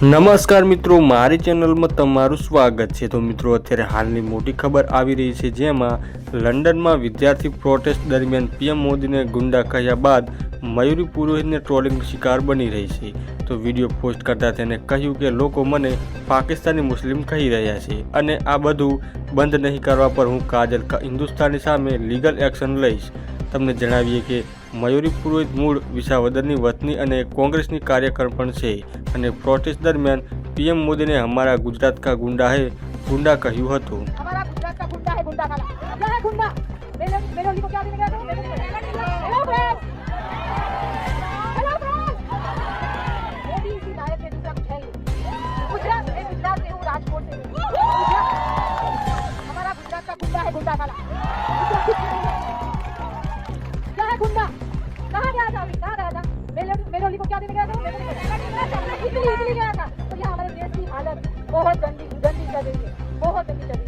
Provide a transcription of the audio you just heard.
નમસ્કાર મિત્રો, મારી ચેનલમાં તમારું સ્વાગત છે। તો મિત્રો, અત્યારે હાલની મોટી ખબર આવી રહી છે, જેમાં લંડનમાં વિદ્યાર્થી પ્રોટેસ્ટ દરમિયાન પીએમ મોદીને ગુંડા કહ્યા બાદ મયુરી પુરોહિતને ટ્રોલિંગ શિકાર બની રહી છે। તો વિડીયો પોસ્ટ કરતા તેને કહ્યું કે લોકો મને પાકિસ્તાની મુસ્લિમ કહી રહ્યા છે અને આ બધું બંધ નહીં કરવા પર હું કાજલ હિન્દુસ્તાની સામે લીગલ એક્શન લઈશ। તમને જણાવીએ કે મયુરી પુરોહિત મૂળ વિસાવદરની વતની અને કોંગ્રેસની કાર્યકર પણ છે અને પ્રોટેસ્ટ દરમિયાન પીએમ મોદીને હમારા ગુજરાત કા ગુંડા હે ગુંડા કહ્યું હતું। गुंडा कहाँ गया था अभी, कहाँ गया था? मेलोली को क्या देने गया था? इटली गया था। तो ये हमारे देश की हालत बहुत गंदी गंदी चल रही है, बहुत गंदी चल रही है।